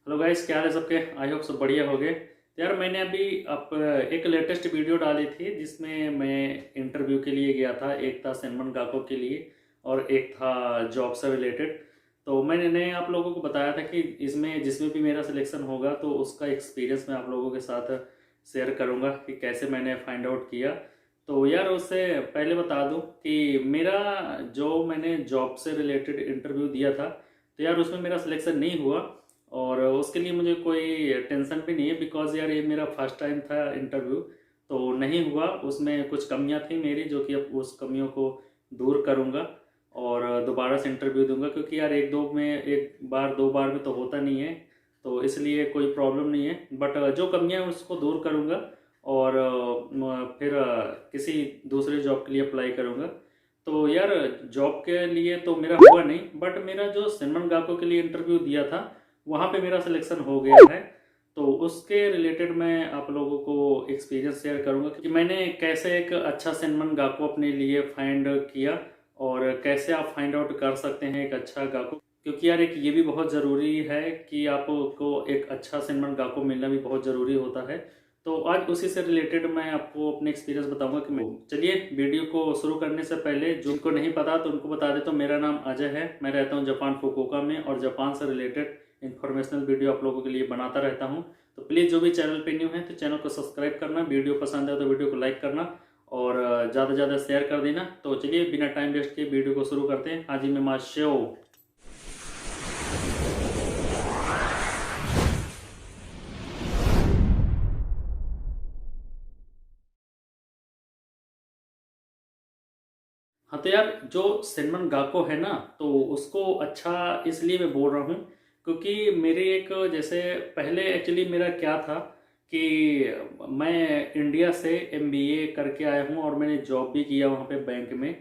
Hello guys, क्या हाल है सबके। आई होप सब बढ़िया हो गए। तो यार मैंने अभी एक लेटेस्ट वीडियो डाली थी जिसमें मैं इंटरव्यू के लिए गया था। एक था सैनमन गाको के लिए और एक था जॉब से रिलेटेड। तो मैंने आप लोगों को बताया था कि इसमें जिसमें भी मेरा सिलेक्शन होगा तो उसका एक्सपीरियंस मैं आप लोगों के साथ शेयर करूंगा कि कैसे मैंने फाइंड आउट किया। तो यार उससे पहले बता दूं कि मेरा जो मैंने जॉब से रिलेटेड इंटरव्यू दिया था तो यार उसमें मेरा सिलेक्शन नहीं हुआ। और उसके लिए मुझे कोई टेंशन भी नहीं है बिकॉज यार ये मेरा फर्स्ट टाइम था इंटरव्यू। तो नहीं हुआ, उसमें कुछ कमियां थी मेरी जो कि अब उस कमियों को दूर करूंगा और दोबारा से इंटरव्यू दूंगा, क्योंकि यार एक बार दो बार में तो होता नहीं है। तो इसलिए कोई प्रॉब्लम नहीं है, बट जो कमियां हैं उसको दूर करूंगा और फिर किसी दूसरे जॉब के लिए अप्लाई करूंगा। तो यार जॉब के लिए तो मेरा हुआ नहीं, बट मेरा जो सिनेमन गाको के लिए इंटरव्यू दिया था वहाँ पे मेरा सिलेक्शन हो गया है। तो उसके रिलेटेड मैं आप लोगों को एक्सपीरियंस शेयर करूंगा कि मैंने कैसे एक अच्छा सिनेमन गाको अपने लिए फाइंड किया और कैसे आप फाइंड आउट कर सकते हैं एक अच्छा गाको। क्योंकि यार एक ये भी बहुत ज़रूरी है कि आपको एक अच्छा सिनेमन गाको मिलना भी बहुत ज़रूरी होता है। तो आज उसी से रिलेटेड मैं आपको अपने एक्सपीरियंस बताऊंगा कि मैं चलिए वीडियो को शुरू करने से पहले जिनको नहीं पता तो उनको बता देता हूँ। मेरा नाम अजय है, मैं रहता हूँ जापान फुकुओका में और जापान से रिलेटेड इन्फॉर्मेशनल वीडियो आप लोगों के लिए बनाता रहता हूँ। तो प्लीज़ जो भी चैनल पे न्यू है तो चैनल को सब्सक्राइब करना, वीडियो पसंद है तो वीडियो को लाइक करना और ज़्यादा से ज़्यादा शेयर कर देना। तो चलिए बिना टाइम वेस्ट किए वीडियो को शुरू करते हैं। हाजी में शो। हाँ तो यार जो सिनमन गाको है ना तो उसको अच्छा इसलिए मैं बोल रहा हूँ क्योंकि मेरे एक जैसे पहले एक्चुअली मेरा क्या था कि मैं इंडिया से एमबीए करके आया हूँ और मैंने जॉब भी किया वहाँ पे बैंक में।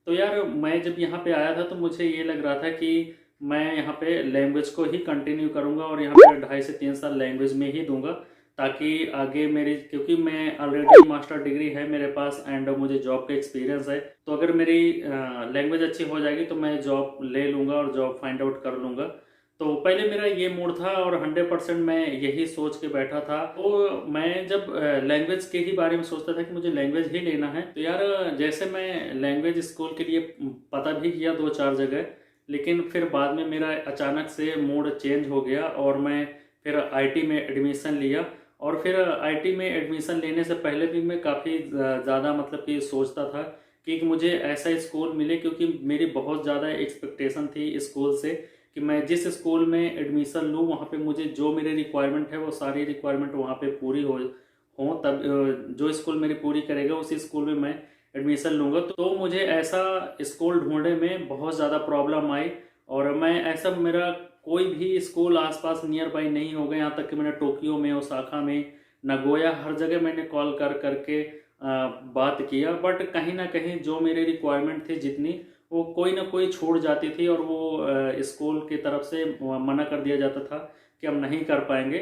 तो यार मैं जब यहाँ पे आया था तो मुझे ये लग रहा था कि मैं यहाँ पे लैंग्वेज को ही कंटिन्यू करूँगा और यहाँ पे 2.5 से 3 साल लैंग्वेज में ही दूंगा ताकि आगे मेरी, क्योंकि मैं ऑलरेडी मास्टर डिग्री है मेरे पास एंड मुझे जॉब का एक्सपीरियंस है। तो अगर मेरी लैंग्वेज अच्छी हो जाएगी तो मैं जॉब ले लूँगा और जॉब फाइंड आउट कर लूँगा। तो पहले मेरा ये मूड था और 100% मैं यही सोच के बैठा था। तो मैं जब लैंग्वेज के ही बारे में सोचता था कि मुझे लैंग्वेज ही लेना है तो यार जैसे मैं लैंग्वेज स्कूल के लिए पता भी किया 2-4 जगह, लेकिन फिर बाद में मेरा अचानक से मूड चेंज हो गया और मैं फिर आईटी में एडमिशन लिया। और फिर आईटी में एडमिशन लेने से पहले भी मैं काफ़ी ज़्यादा मतलब कि सोचता था कि मुझे ऐसा स्कूल मिले, क्योंकि मेरी बहुत ज़्यादा एक्सपेक्टेशन थी स्कूल से कि मैं जिस स्कूल में एडमिशन लूँ वहाँ पे मुझे जो मेरे रिक्वायरमेंट है वो सारी रिक्वायरमेंट वहाँ पे पूरी हो तब जो स्कूल मेरी पूरी करेगा उसी स्कूल में मैं एडमिशन लूँगा। तो मुझे ऐसा स्कूल ढूंढने में बहुत ज़्यादा प्रॉब्लम आई और मैं ऐसा मेरा कोई भी स्कूल आसपास नियर बाई नहीं होगा। यहाँ तक कि मैंने टोक्यो में, ओसाका में, नगोया, हर जगह मैंने कॉल कर करके बात किया, बट कहीं ना कहीं जो मेरी रिक्वायरमेंट थी जितनी वो कोई ना कोई छूट जाती थी और वो स्कूल की तरफ से मना कर दिया जाता था कि हम नहीं कर पाएंगे।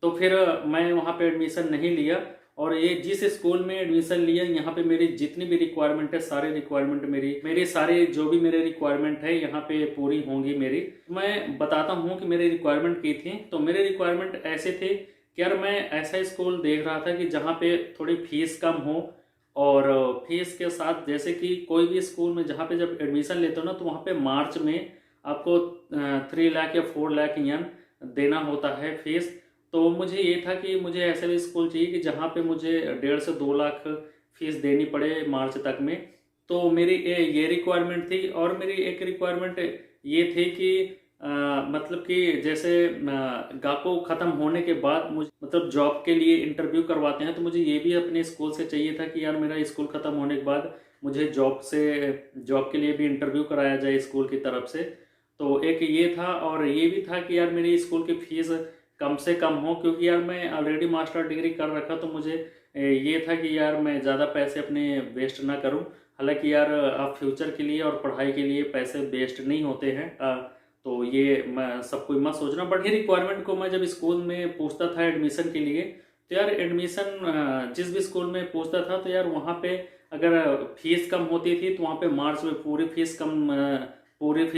तो फिर मैं वहाँ पे एडमिशन नहीं लिया और ये जिस स्कूल में एडमिशन लिया यहाँ पे मेरी जितनी भी रिक्वायरमेंट है सारी रिक्वायरमेंट मेरी मेरी सारी जो भी मेरे रिक्वायरमेंट है यहाँ पे पूरी होंगी मेरी। मैं बताता हूँ कि मेरी रिक्वायरमेंट की थी। तो मेरे रिक्वायरमेंट ऐसे थे कि यार मैं ऐसा स्कूल देख रहा था कि जहाँ पे थोड़ी फीस कम हो और फीस के साथ जैसे कि कोई भी स्कूल में जहाँ पे जब एडमिशन लेते हो ना तो वहाँ पे मार्च में आपको 3 लाख या 4 लाख यन देना होता है फीस। तो मुझे ये था कि मुझे ऐसा भी स्कूल चाहिए कि जहाँ पे मुझे 1.5 से 2 लाख फीस देनी पड़े मार्च तक में। तो मेरी ये रिक्वायरमेंट थी और मेरी एक रिक्वायरमेंट ये थी कि मतलब कि जैसे गाको ख़त्म होने के बाद मुझे मतलब जॉब के लिए इंटरव्यू करवाते हैं तो मुझे ये भी अपने स्कूल से चाहिए था कि यार मेरा स्कूल ख़त्म होने के बाद मुझे जॉब के लिए भी इंटरव्यू कराया जाए स्कूल की तरफ से। तो एक ये था और ये भी था कि यार मेरी स्कूल की फीस कम से कम हो, क्योंकि यार मैं ऑलरेडी मास्टर डिग्री कर रखा तो मुझे ये था कि यार मैं ज़्यादा पैसे अपने वेस्ट ना करूं। हालांकि यार आप फ्यूचर के लिए और पढ़ाई के लिए पैसे वेस्ट नहीं होते हैं। तो ये मैं सब कोई मत सोचना, बट ये रिक्वायरमेंट को मैं जब स्कूल में पूछता था एडमिशन के लिए तो यार एडमिशन जिस भी स्कूल में पूछता था तो यार वहाँ पे अगर फीस कम होती थी तो वहाँ पे मार्च में पूरी फीस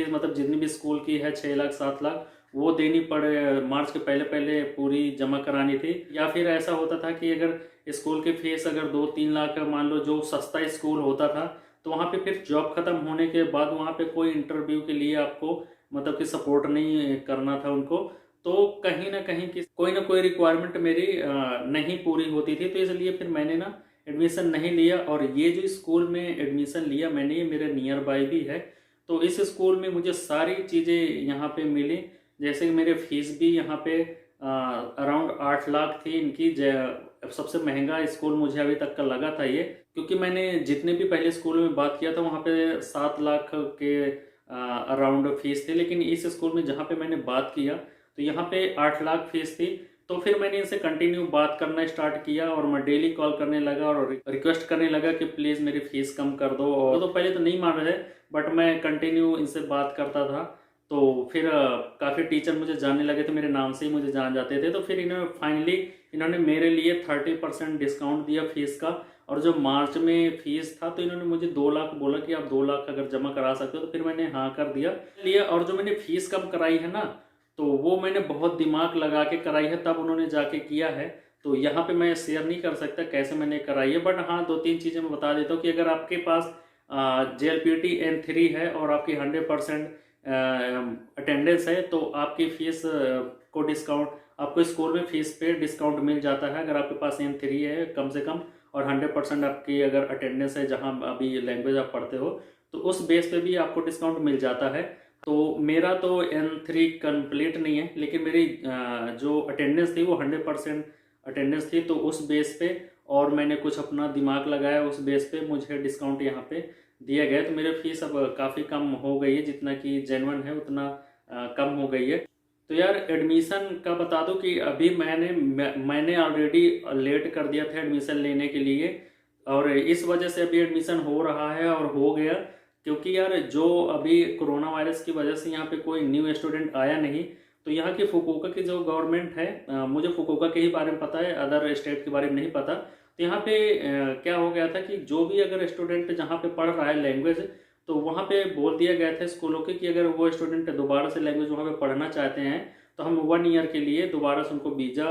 मतलब जितनी भी स्कूल की है 6 लाख 7 लाख वो देनी पड़े, मार्च के पहले पहले पूरी जमा करानी थी। या फिर ऐसा होता था कि अगर स्कूल की फीस अगर 2-3 लाख मान लो जो सस्ता स्कूल होता था, तो वहाँ पे फिर जॉब ख़त्म होने के बाद वहाँ पे कोई इंटरव्यू के लिए आपको मतलब कि सपोर्ट नहीं करना था उनको। तो कहीं ना कहीं की कोई ना कोई रिक्वायरमेंट मेरी नहीं पूरी होती थी, तो इसलिए फिर मैंने ना एडमिशन नहीं लिया। और ये जो स्कूल में एडमिशन लिया मैंने, ये मेरे नियर बाय भी है, तो इस स्कूल में मुझे सारी चीज़ें यहाँ पे मिली। जैसे कि मेरे फीस भी यहाँ पे अराउंड 8 लाख थी इनकी। सबसे महंगा स्कूल मुझे अभी तक का लगा था ये, क्योंकि मैंने जितने भी पहले स्कूल में बात किया था वहाँ पे 7 लाख के अराउंड फीस थी, लेकिन इस स्कूल में जहाँ पे मैंने बात किया तो यहाँ पे 8 लाख फीस थी। तो फिर मैंने इनसे कंटिन्यू बात करना स्टार्ट किया और मैं डेली कॉल करने लगा और रिक्वेस्ट करने लगा कि प्लीज़ मेरी फ़ीस कम कर दो। और तो पहले तो नहीं मान रहे, बट मैं कंटिन्यू इनसे बात करता था। तो फिर काफ़ी टीचर मुझे जानने लगे थे, मेरे नाम से ही मुझे जान जाते थे। तो फिर इन्होंने मेरे लिए 30% डिस्काउंट दिया फीस का। और जो मार्च में फीस था तो इन्होंने मुझे 2 लाख बोला कि आप 2 लाख अगर जमा करा सकते हो, तो फिर मैंने हाँ कर दिया। और जो मैंने फीस कम कराई है ना, तो वो मैंने बहुत दिमाग लगा के कराई है, तब उन्होंने जाके किया है। तो यहाँ पे मैं शेयर नहीं कर सकता कैसे मैंने कराई है, बट हाँ 2-3 चीज़ें मैं बता देता हूँ कि अगर आपके पास JLPT N3 है और आपकी 100% अटेंडेंस है, तो आपकी फीस को डिस्काउंट, आपको स्कूल में फीस पे डिस्काउंट मिल जाता है अगर आपके पास N3 है कम से कम, और 100% आपकी अगर अटेंडेंस है जहाँ अभी लैंग्वेज आप पढ़ते हो, तो उस बेस पे भी आपको डिस्काउंट मिल जाता है। तो मेरा तो N3 कंप्लीट नहीं है, लेकिन मेरी जो अटेंडेंस थी वो 100% अटेंडेंस थी, तो उस बेस पे और मैंने कुछ अपना दिमाग लगाया, उस बेस पे मुझे डिस्काउंट यहाँ पे दिया गया। तो मेरी फीस अब काफ़ी कम हो गई है, जितना कि जेन्युइन है उतना कम हो गई है। तो यार एडमिशन का बता दूं कि अभी मैंने ऑलरेडी लेट कर दिया था एडमिशन लेने के लिए, और इस वजह से अभी एडमिशन हो रहा है और हो गया। क्योंकि यार जो अभी कोरोना वायरस की वजह से यहाँ पे कोई न्यू स्टूडेंट आया नहीं, तो यहाँ की फुकुओका की जो गवर्नमेंट है, मुझे फुकुओका के ही बारे में पता है, अदर स्टेट के बारे में नहीं पता। तो यहाँ पे क्या हो गया था कि जो भी अगर स्टूडेंट जहाँ पे पढ़ रहा है लैंग्वेज, तो वहाँ पे बोल दिया गया था स्कूलों के कि अगर वो स्टूडेंट दोबारा से लैंग्वेज वहाँ पे पढ़ना चाहते हैं, तो हम 1 ईयर के लिए दोबारा से उनको वीज़ा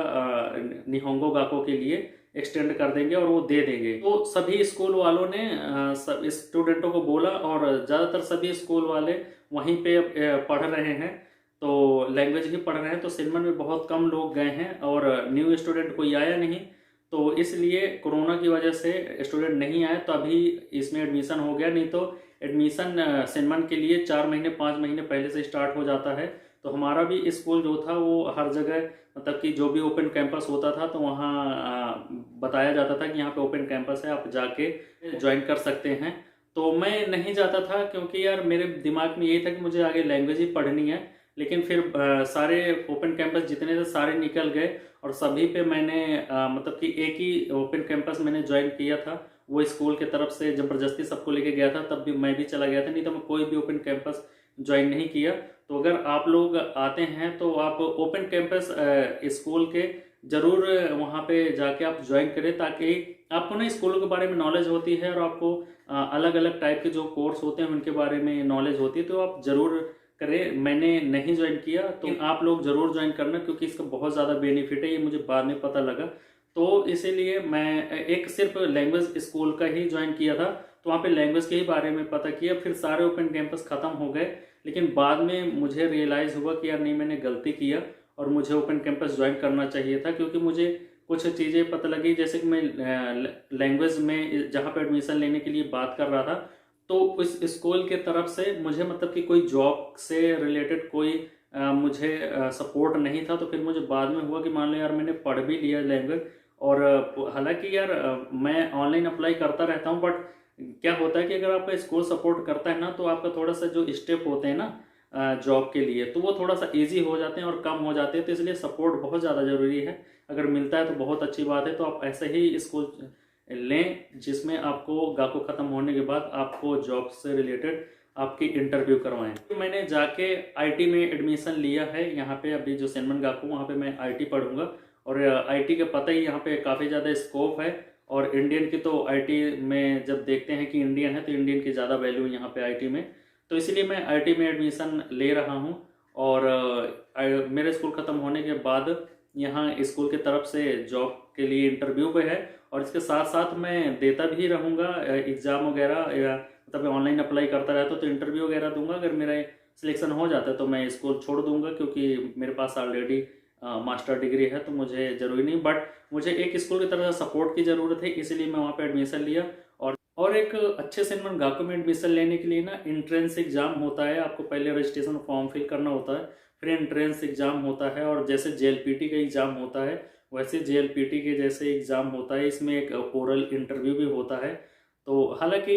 निहोंगो गाको के लिए एक्सटेंड कर देंगे और वो दे देंगे। तो सभी स्कूल वालों ने सब स्टूडेंटों को बोला, और ज़्यादातर सभी स्कूल वाले वहीं पे पढ़ रहे हैं, तो लैंग्वेज ही पढ़ रहे हैं। तो सिनेमन में बहुत कम लोग गए हैं और न्यू स्टूडेंट कोई आया नहीं, तो इसलिए कोरोना की वजह से स्टूडेंट नहीं आए, तो अभी इसमें एडमिशन हो गया। नहीं तो एडमिशन सिनेमन के लिए 4 महीने 5 महीने पहले से स्टार्ट हो जाता है। तो हमारा भी स्कूल जो था वो हर जगह, मतलब कि जो भी ओपन कैंपस होता था तो वहाँ बताया जाता था कि यहाँ पे ओपन कैंपस है, आप जाके ज्वाइन कर सकते हैं। तो मैं नहीं जाता था, क्योंकि यार मेरे दिमाग में यही था कि मुझे आगे लैंग्वेज ही पढ़नी है। लेकिन फिर सारे ओपन कैंपस जितने थे सारे निकल गए, और सभी पे मैंने मतलब कि एक ही ओपन कैंपस मैंने ज्वाइन किया था। वो स्कूल के तरफ से जबरदस्ती सबको लेके गया था, तब भी मैं भी चला गया था, नहीं तो मैं कोई भी ओपन कैंपस ज्वाइन नहीं किया। तो अगर आप लोग आते हैं तो आप ओपन कैंपस स्कूल के ज़रूर वहाँ पे जाके आप ज्वाइन करें, ताकि आपको ना स्कूलों के बारे में नॉलेज होती है और आपको अलग अलग टाइप के जो कोर्स होते हैं उनके बारे में नॉलेज होती है। तो आप ज़रूर करें। मैंने नहीं ज्वाइन किया, तो आप लोग ज़रूर ज्वाइन करना, क्योंकि इसका बहुत ज़्यादा बेनिफिट है, ये मुझे बाद में पता लगा। तो इसीलिए मैं एक सिर्फ लैंग्वेज स्कूल का ही ज्वाइन किया था, तो वहाँ पे लैंग्वेज के ही बारे में पता किया। फिर सारे ओपन कैंपस ख़त्म हो गए, लेकिन बाद में मुझे रियलाइज़ हुआ कि यार नहीं, मैंने गलती किया और मुझे ओपन कैंपस ज्वाइन करना चाहिए था। क्योंकि मुझे कुछ चीज़ें पता लगी, जैसे कि मैं लैंग्वेज में जहाँ पे एडमिशन लेने के लिए बात कर रहा था, तो उस स्कूल के तरफ से मुझे मतलब कि कोई जॉब से रिलेटेड कोई मुझे सपोर्ट नहीं था। तो फिर मुझे बाद में हुआ कि मान लो यार मैंने पढ़ भी लिया लैंग्वेज, और हालांकि यार मैं ऑनलाइन अप्लाई करता रहता हूँ, बट क्या होता है कि अगर आपका स्कूल सपोर्ट करता है ना, तो आपका थोड़ा सा जो स्टेप होते हैं ना जॉब के लिए, तो वो थोड़ा सा इजी हो जाते हैं और कम हो जाते हैं। तो इसलिए सपोर्ट बहुत ज़्यादा ज़रूरी है। अगर मिलता है तो बहुत अच्छी बात है। तो आप ऐसे ही स्कूल लें जिसमें आपको गाको ख़त्म होने के बाद आपको जॉब से रिलेटेड आपकी इंटरव्यू करवाएं। तो मैंने जाके आईटी में एडमिशन लिया है यहाँ पे, अभी जो सेनमन गाको वहाँ पे मैं आईटी पढ़ूंगा। और आईटी का पता ही यहाँ पे काफ़ी ज़्यादा स्कोप है। और इंडियन की तो आईटी में जब देखते हैं कि इंडियन है, तो इंडियन की ज़्यादा वैल्यू है यहाँ पे आईटी में। तो इसलिए मैं आईटी में एडमिशन ले रहा हूँ। और मेरे स्कूल ख़त्म होने के बाद यहाँ स्कूल की तरफ से जॉब के लिए इंटरव्यू पे है, और इसके साथ साथ मैं देता भी रहूँगा एग्ज़ाम वगैरह, या मतलब ऑनलाइन अप्लाई करता रहता हूँ तो इंटरव्यू वगैरह दूंगा। अगर मेरा सिलेक्शन हो जाता है तो मैं स्कूल छोड़ दूंगा, क्योंकि मेरे पास ऑलरेडी मास्टर डिग्री है, तो मुझे ज़रूरी नहीं। बट मुझे एक स्कूल की तरफ से सपोर्ट की ज़रूरत है, इसीलिए मैं वहाँ पे एडमिशन लिया। और एक अच्छे सेंट गाको में एडमिशन लेने के लिए ना एंट्रेंस एग्ज़ाम होता है। आपको पहले रजिस्ट्रेशन फॉर्म फिल करना होता है, फिर एंट्रेंस एग्ज़ाम होता है, और जैसे जेएलपीटी का एग्ज़ाम होता है वैसे जेएलपीटी के जैसे एग्ज़ाम होता है। इसमें एक ओरल इंटरव्यू भी होता है। तो हालांकि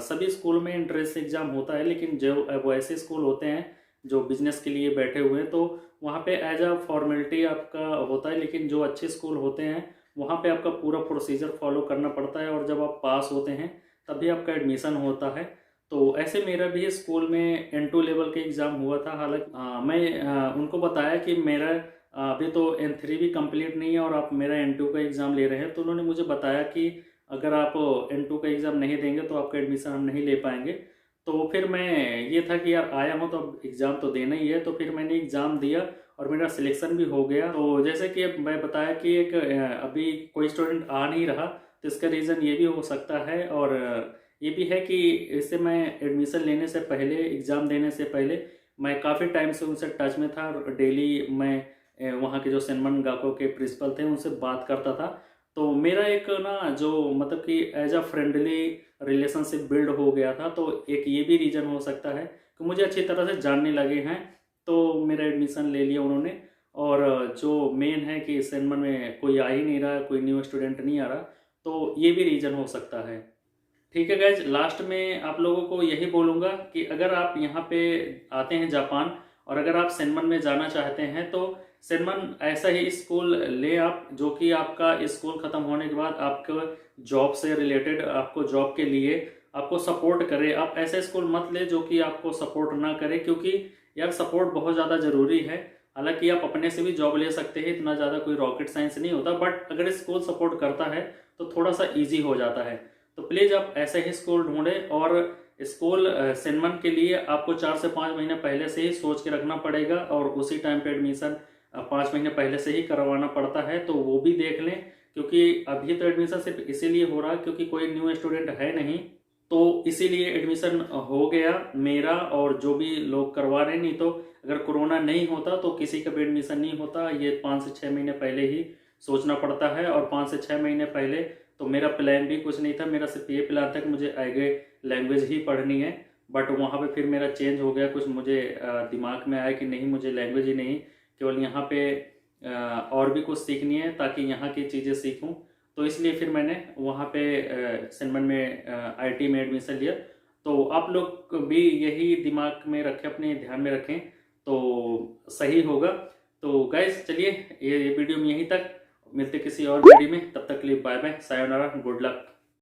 सभी स्कूल में एंट्रेंस एग्ज़ाम होता है, लेकिन जो वो ऐसे स्कूल होते हैं जो बिजनेस के लिए बैठे हुए हैं, तो वहाँ पे एज अ फॉर्मेलिटी आपका होता है। लेकिन जो अच्छे स्कूल होते हैं वहाँ पे आपका पूरा प्रोसीजर फॉलो करना पड़ता है, और जब आप पास होते हैं तभी आपका एडमिशन होता है। तो ऐसे मेरा भी स्कूल में N2 लेवल के एग्ज़ाम हुआ था। हालांकि मैं उनको बताया कि मेरा अभी तो N3 भी कंप्लीट नहीं है और आप मेरा N2 का एग्ज़ाम ले रहे हैं, तो उन्होंने मुझे बताया कि अगर आप N2 का एग्ज़ाम नहीं देंगे तो आपका एडमिशन हम नहीं ले पाएंगे। तो फिर मैं ये था कि यार आया हूँ तो अब एग्ज़ाम तो देना ही है, तो फिर मैंने एग्ज़ाम दिया और मेरा सिलेक्शन भी हो गया। तो जैसे कि अब मैं बताया कि एक अभी कोई स्टूडेंट आ नहीं रहा, तो इसका रीज़न ये भी हो सकता है। और ये भी है कि इससे मैं एडमिशन लेने से पहले, एग्ज़ाम देने से पहले मैं काफ़ी टाइम से उनसे टच में था, और डेली मैं वहाँ के जो सेनमन गाको के प्रिंसिपल थे उनसे बात करता था। तो मेरा एक ना जो मतलब कि as a friendly relationship build हो गया था। तो एक ये भी रीज़न हो सकता है कि मुझे अच्छी तरह से जानने लगे हैं, तो मेरा एडमिशन ले लिया उन्होंने। और जो मेन है कि सेनमन में कोई आ ही नहीं रहा, कोई न्यू स्टूडेंट नहीं आ रहा, तो ये भी रीज़न हो सकता है। ठीक है गाइज, लास्ट में आप लोगों को यही बोलूँगा कि अगर आप यहाँ पे आते हैं जापान, और अगर आप सेनमन में जाना चाहते हैं, तो सेनमन ऐसा ही स्कूल ले आप जो कि आपका स्कूल ख़त्म होने के बाद आपको जॉब से रिलेटेड, आपको जॉब के लिए आपको सपोर्ट करे। आप ऐसा स्कूल मत ले जो कि आपको सपोर्ट ना करे, क्योंकि यार सपोर्ट बहुत ज़्यादा ज़रूरी है। हालांकि आप अपने से भी जॉब ले सकते हैं, इतना ज़्यादा कोई रॉकेट साइंस नहीं होता, बट अगर स्कूल सपोर्ट करता है तो थोड़ा सा ईजी हो जाता है। तो प्लीज़ आप ऐसे ही स्कूल ढूंढें। और स्कूल सेनमन के लिए आपको 4 से 5 महीने पहले से ही सोच के रखना पड़ेगा, और उसी टाइम पे एडमिशन 5 महीने पहले से ही करवाना पड़ता है, तो वो भी देख लें। क्योंकि अभी तो एडमिशन सिर्फ इसीलिए हो रहा है क्योंकि कोई न्यू स्टूडेंट है नहीं, तो इसीलिए एडमिशन हो गया मेरा और जो भी लोग करवा रहे। नहीं तो अगर कोरोना नहीं होता तो किसी का भी एडमिशन नहीं होता। ये 5 से 6 महीने पहले ही सोचना पड़ता है, और 5 से 6 महीने पहले तो मेरा प्लान भी कुछ नहीं था। मेरा सिर्फ ये प्लान था कि मुझे आगे लैंग्वेज ही पढ़नी है, बट वहाँ पे फिर मेरा चेंज हो गया। कुछ मुझे दिमाग में आया कि नहीं, मुझे लैंग्वेज ही नहीं, केवल यहाँ पे और भी कुछ सीखनी है ताकि यहाँ की चीज़ें सीखूँ। तो इसलिए फिर मैंने वहाँ पे सेनमन में आईटी में एडमिशन लिया। तो आप लोग भी यही दिमाग में रखें, अपने ध्यान में रखें, तो सही होगा। तो गाइज चलिए, ये वीडियो में यहीं तक, मिलते किसी और वीडियो में, तब तक के लिए bye bye, sayonara, good luck.